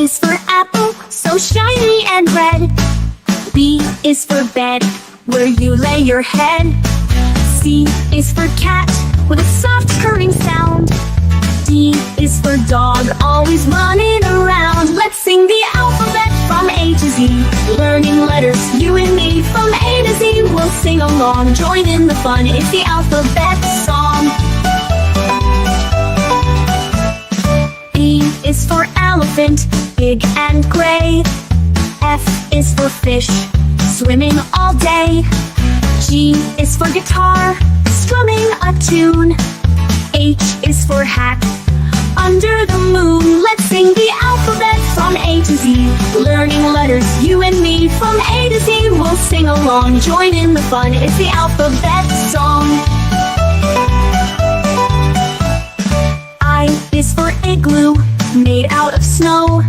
is for apple, so shiny and red. B is for bed, where you lay your head. C is for cat, with a soft purring sound. D is for dog, always running around. Let's sing the alphabet from A to Z, learning letters, you and me. From A to Z, we'll sing along, join in the fun. It's the alphabet song. E is for elephant, big and gray. F is for fish, swimming all day. G is for guitar, strumming a tune. H is for hat, under the moon. Let's sing the alphabet from A to Z, learning letters, you and me. From A to Z, we'll sing along, join in the fun. It's the alphabet song. I is for igloo, made out of snow.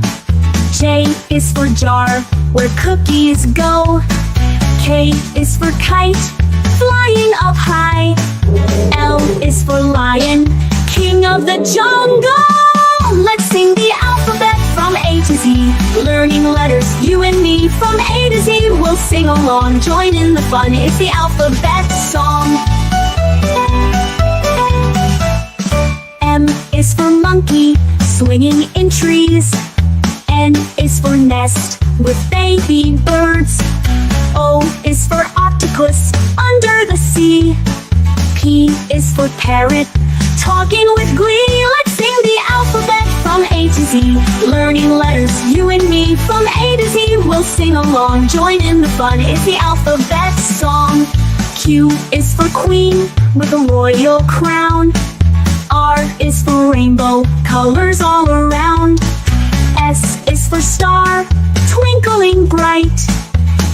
J is for jar, where cookies go. K is for kite, flying up high. L is for lion, king of the jungle. Let's sing the alphabet from A to Z, learning letters, you and me. From A to Z, we'll sing along, join in the fun. It's the alphabet song. M is for monkey, swinging in trees. N is for nest, with baby birds. O is for octopus, under the sea. P is for parrot, talking with glee. Let's sing the alphabet from A to Z, learning letters, you and me. From A to Z, we'll sing along, join in the fun. It's the alphabet song. Q is for queen, with a royal crown. R is for rainbow, colors all around. S is for star, twinkling bright.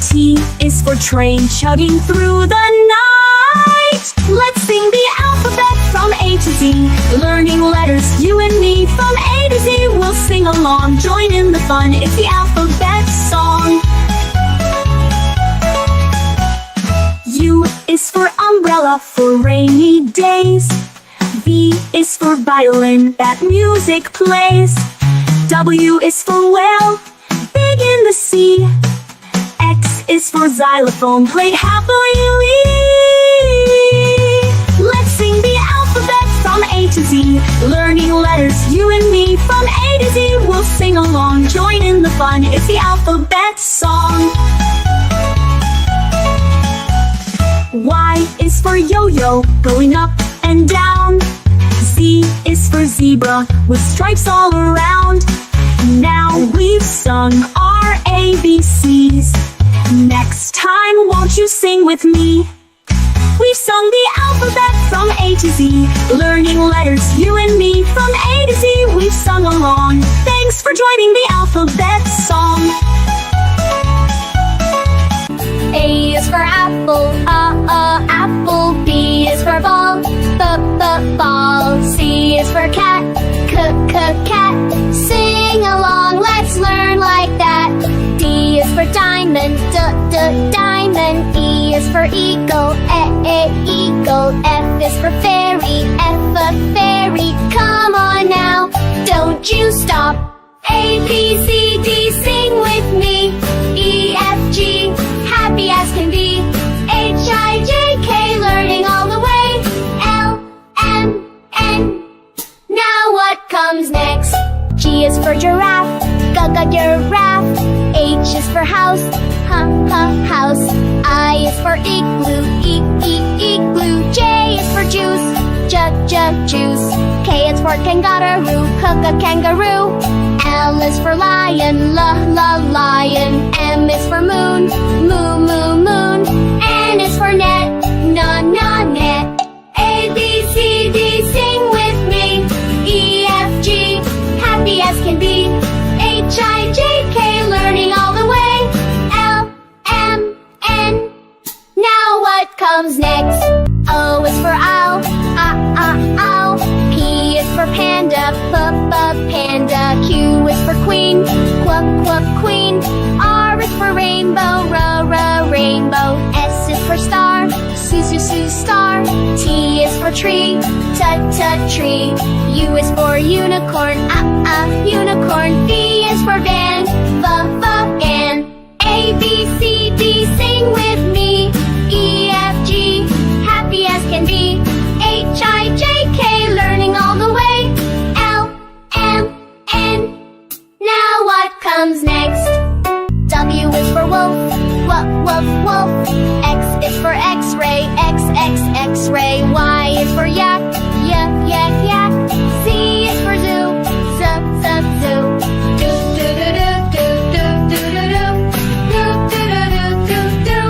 T is for train, chugging through the night. Let's sing the alphabet from A to Z, learning letters, you and me. From A to Z, we'll sing along, join in the fun. It's the alphabet song. U is for umbrella, for rainy days. V is for violin, that music plays. W is for whale, big in the sea. X is for xylophone, played happily. Let's sing the alphabet from A to Z, learning letters, you and me. From A to Z, we'll sing along, join in the fun. It's the alphabet song. Y is for yo-yo, going up and down. Z is for zebra, with stripes all around. Now we've sung our ABCs. Next time, won't you sing with me? We've sung the alphabet from A to Z, learning letters, you and me. From A to Z, we've sung along. Thanks for joining the alphabet song. A is for apple, apple. B is for ball, ball. C is for cat, cat. Sing along, let's learn like that. D is for diamond, diamond. E is for eagle, eagle. F is for fairy, fairy. Come on now, don't you stop. A, B, C, D, sing with me. E, F, G, happy as can be. H, I, J, K, learning all the way. L, M, N. Now what comes next? G is for giraffe, giraffe. H is for house, house. I is for igloo, igloo. J is for juice, juice. K is for kangaroo, kangaroo. L is for lion, lion. M is for moon, moon. N is for net, net. A, B, C, D, sing with me. E, F, G, happy as can be. H, I, J, K, learning all the way. L, M, N. Now what comes next? O is for owl, owl. P is for panda, panda. Q is for queen, queen. R is for rainbow, rainbow. S is for star, star. T is for tree, tree. U is for unicorn, unicorn. V is for for van, van. A, B, C, D, sing with me. E, F, G, happy as can be. H, I, J, K, learning all the way. L, M, N. Now what comes next? W is for wolf, wolf, wolf. X is for X-ray, X-ray. Y is for yak, yak, yak. Z is for zoo, zoo. Do, do, do, do, do, do, do, do, do. Do, do, do, do, do, do.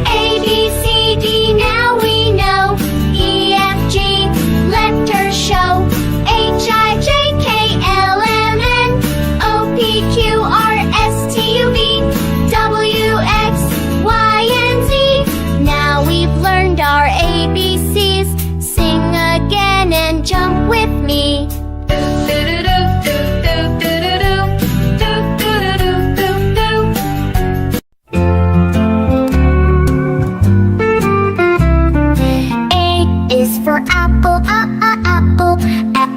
A, B, C, D, now we know. E, F, G, letters show. H, I, J, K, L, M, N. O, P, Q, R, S, T, U, V. W, X, Y, and Z. Now we've learned our ABCs. Sing again and jump with me. Do, do, do, do, do, do, do, do. Do, do, do, do, do, do. A is for apple, apple,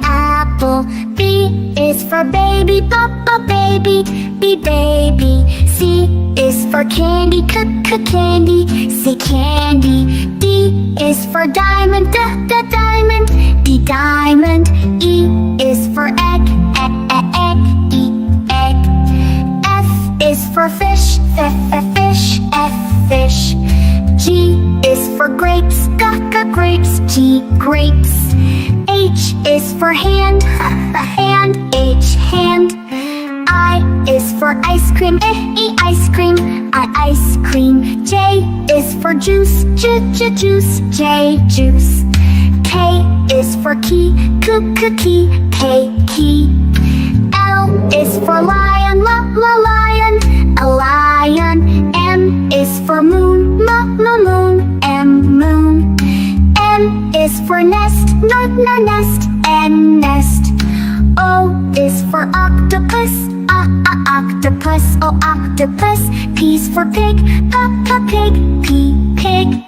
apple. B is for baby, baby, baby. C is for candy, candy, C, candy. D is for diamond, diamond, D, diamond. E is for egg, egg, E, egg. F is for fish, fish, F, fish. G is for grapes, grapes, G, grapes. H is for hand, hand, H, hand. I is for ice cream, ice cream, ice cream. J is for juice, juice, J, juice. K is for key, key, K, key. L is for lion, lion, a lion. M is for moon, moon, M, moon. N is for nest, nest, N, nest. O is for octopus, octopus, oh, octopus. P is for pig, pig, P, pig.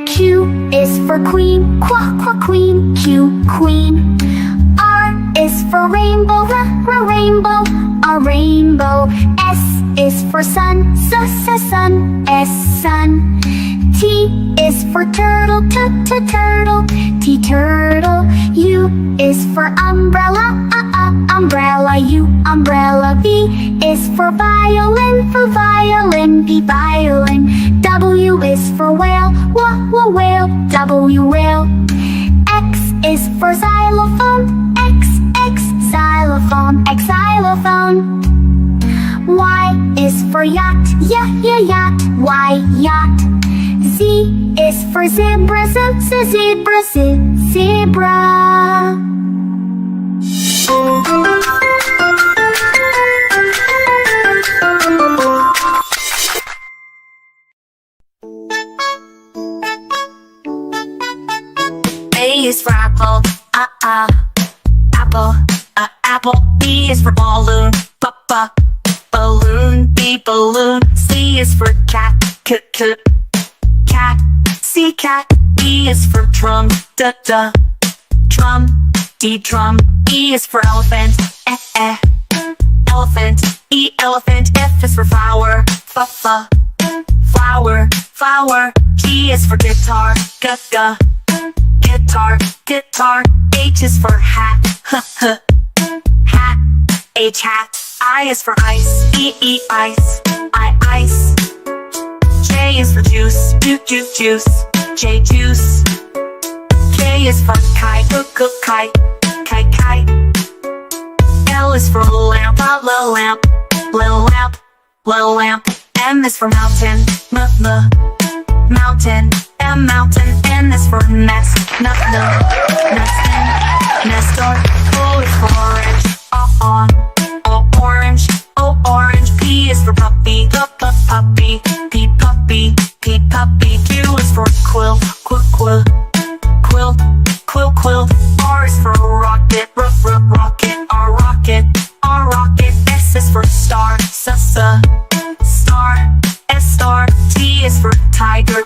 Q is for queen, queen, Q, queen. R is for rainbow, rainbow, a rainbow. S is for sun, sun, S, sun. T is for turtle, turtle, T, turtle. U is for umbrella, umbrella, U, umbrella. V is for violin, V, violin. W is for whale, whale, W, whale. X is for xylophone, X, xylophone, xylophone. Y is for yacht, yacht, Y, yacht. Z is for zebra, zebra, zebra. A is for apple, apple, apple. B is for balloon, balloon, B, balloon. C is for cat, cat, C, cat. E is for drum, drum, D, drum. E is for elephant, elephant, E, elephant. F is for flower, flower, flower. G is for guitar, guitar, guitar. H is for hat, hat, H, hat. I is for ice, ice, ice. J is for juice, juice, J, juice. K is for kite, kite. L is for lamp, lamp. M is for mountain, mountain. M, mountain. N is for nest, nestor. O is for orange, orange, orange. P is for puppy, puppy, P, puppy, P, puppy. Q is for quilt, quilt. R is for rocket, rocket, rocket. S is for star, star, S, star. T is for tiger,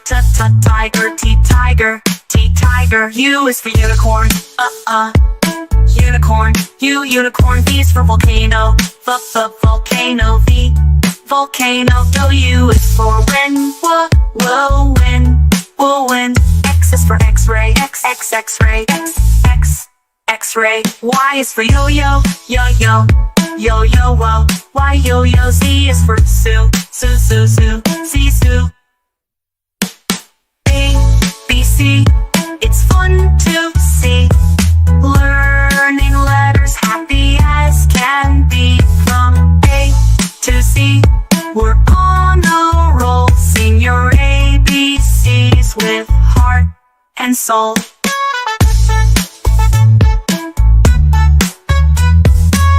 tiger, T, tiger. U is for unicorn, unicorn. U, unicorn. V is for volcano. Volcano. V, volcano. W is for when. When. X is for x-ray. X-ray. X-ray. Y is for yo-yo. Yo-yo. Yo-yo. Y, yo-yo. Z is for Sue. Sue. Z, Sue. A, B, C. It's fun to see. Learning letters, happy as can be. From A to Z, we're on a roll. Sing your ABCs with heart and soul.